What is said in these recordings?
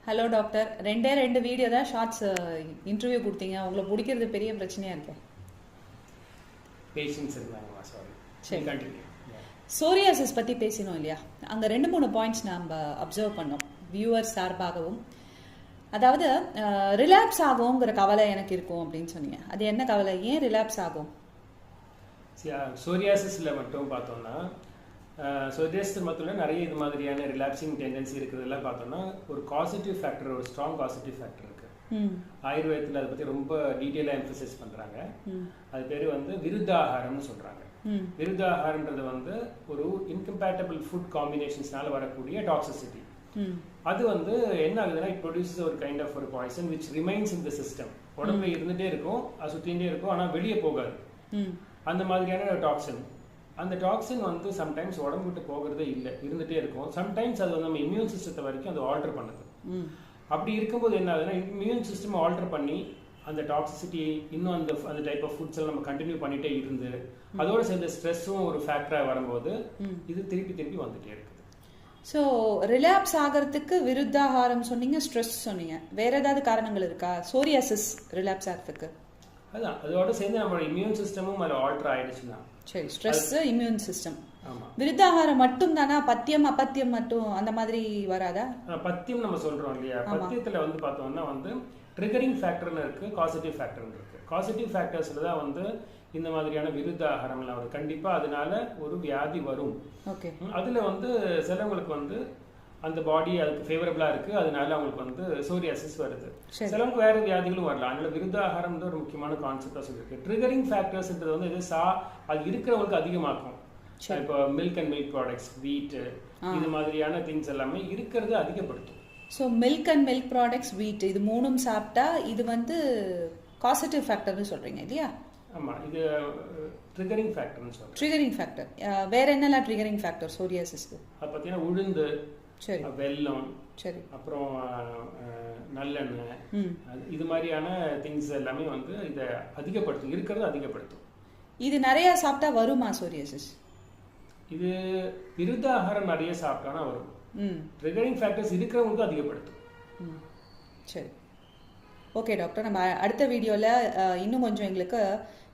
Hello doctor, ரெண்டு video தான் shorts interview கொடுத்தீங்க. உங்களை பிடிக்கிறது பெரிய பிரச்சனையா இருக்கு. பேஷன்ஸ் இருந்தாங்கம்மா, சாரி. சரி, கண்டினியூ. சோரியாசிஸ் பற்றி பேசினோம் இல்லையா? அங்கே 2-3 பாயிண்ட்ஸ் நம்ம அப்சர்வ் பண்ணோம் வியூவர் சார்பாகவும். அதாவது ரிலாப்ஸ் ஆகுங்கிற கவலை எனக்கு இருக்கும் அப்படின்னு சொன்னீங்க. அது என்ன கவலை? ஏன் ரிலாப்ஸ் ஆகும்? சோரியாசிஸில் மட்டும் பார்த்தோம்னா, சோரியாசிஸ் மட்டும் இல்லை, நிறைய இது மாதிரியான ரிலாப்சிங் டெண்டன்சி இருக்கிறதெல்லாம் பார்த்தோம்னா ஒரு காசிட்டிவ் ஃபேக்டர், ஒரு ஸ்ட்ராங் காசிட்டிவ் ஃபேக்டர் இருக்கு. ஆயுர்வேதத்தில் அதை பற்றி ரொம்ப டீட்டெயிலாக எம்பசைஸ் பண்ணுறாங்க. அது பேர் வந்து விருத்தாகாரம்னு சொல்கிறாங்க. விருத்தாகாரன்றது வந்து ஒரு இன்கம்பேட்டபிள் ஃபுட் காம்பினேஷன்ஸ்னால வரக்கூடிய டாக்ஸிசிட்டி. அது வந்து என்ன ஆகுதுன்னா, இட் ப்ரொடியூசஸ் ஒரு கைண்ட் ஆஃப் ஒரு poison which remains in the system. உடம்புல இருந்துகிட்டே இருக்கும், அது சுற்றிகிட்டே இருக்கும், ஆனால் வெளியே போகாது. அந்த மாதிரியான டாக்ஸின். அந்த டாக்ஸின் வந்து சம்டைம்ஸ் உடம்பு விட்டு போகிறதே இல்லை, இருந்துகிட்டே இருக்கும். சம்டைம்ஸ் அது வந்து நம்ம இம்யூன் சிஸ்டத்தை வரைக்கும் அது ஆல்டர் பண்ணுது. அப்படி இருக்கும்போது என்ன ஆகுதுன்னா, இம்யூன் சிஸ்டம் ஆல்டர் பண்ணி அந்த டாக்ஸிசிட்டி இன்னும் அந்த டைப் ஆஃப் ஃபுட்ஸ் எல்லாம் நம்ம கண்டினியூ பண்ணிட்டே இருந்து அதோட சேர்ந்த ஸ்ட்ரெஸ்ஸும் ஒரு ஃபேக்டராக வரும்போது இது திருப்பி வந்துட்டே இருக்குது. ஸோ ரிலாப்ஸ் ஆகிறதுக்கு விருத்தாகாரம் சொன்னீங்க, ஸ்ட்ரெஸ் சொன்னீங்க. வேற ஏதாவது காரணங்கள் இருக்கா சோரியாசிஸ் ரிலாப்ஸ் ஆகிறதுக்கு? அதான் அதோட சேர்ந்து நம்மளோட இம்யூன் சிஸ்டமும் அதில் ஆல்டர் ஆயிடுச்சுன்னா. சரி, ஸ்ட்ரெஸ், இம்யூன் சிஸ்டம். விருத்தாகாரம் மட்டும் தானா? பத்தியம் அப்பத்தியம் மட்டும் அந்த மாதிரி வராதா? பத்தியம் நம்ம சொல்றோம் இல்லையா, பத்தியத்துல வந்து பார்த்தோம்னா வந்து ட்ரிகரிங் ஃபேக்டர்னு இருக்கு, காசிட்டிவ் ஃபேக்டர்னு இருக்கு. காசிட்டிவ் ஃபேக்டர்ஸ்ல தான் வந்து இந்த மாதிரியான விருத்தாகாரம்லாம் வரும். கண்டிப்பா அதனால ஒரு வியாதி வரும். அதுல வந்து சிலவங்களுக்கு வந்து அந்த பாடி அதுக்கு ஃபேவரபிளா இருக்கு, அதனால அவங்களுக்கு வந்து சோரியாசிஸ் வருது. சிலவங்க வேற வியாதிகளும் வரலாம். அதனால விருத்தாகாரம் ஒரு முக்கியமான கான்செப்டா சொல்லிருக்கு. ட்ரிகரிங் ஃபேக்டர்ஸ்ன்றது வந்து அது இருக்கிறவங்களுக்கு அதிகமாக்கும். இப்போ மில்க் அண்ட் மில்க் ப்ராடக்ட்ஸ், வீட், இது மாதிரியான திங்ஸ் எல்லாமே இருக்கிறது அதிகப்படுத்தும். So milk and milk products, வீட், இது மூணும் சாப்பிட்டா இது வந்து காசிட்டிவ் ஃபேக்டர்னு சொல்றீங்க இல்லையா? ஆமா, இது ட்ரிகரிங் ஃபேக்டர்னு சொல்றோம். Triggering factor. வேற என்னெல்லாம் ட்ரிகரிங் ஃபேக்டர் சோரியாசிஸ்க்கு? அது பார்த்தீங்கன்னா உளுந்து, சரி, வெல்லம், சரி, அப்புறம் நல்லெண்ணெய், இது மாதிரியான திங்ஸ் எல்லாமே வந்து இதை அதிகப்படுத்தும், இருக்கிறது அதிகப்படுத்தும். இது நிறைய சாப்பிட்டா வருமா சோரியாசிஸ்? இது விருத்தாகாரம் நிறைய சாப்பிட்டானா வரும். ட்ரிகரிங் ஃபேக்டர்ஸ் இருக்கிறவங்களுக்கு அதிகப்படுத்தும். சரி, ஓகே டாக்டர். நம்ம அடுத்த வீடியோவில் இன்னும் கொஞ்சம் எங்களுக்கு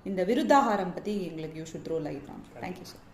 இந்த விருத்தாகாரம் பற்றி எங்களுக்கு you should throw light on. Thank you sir.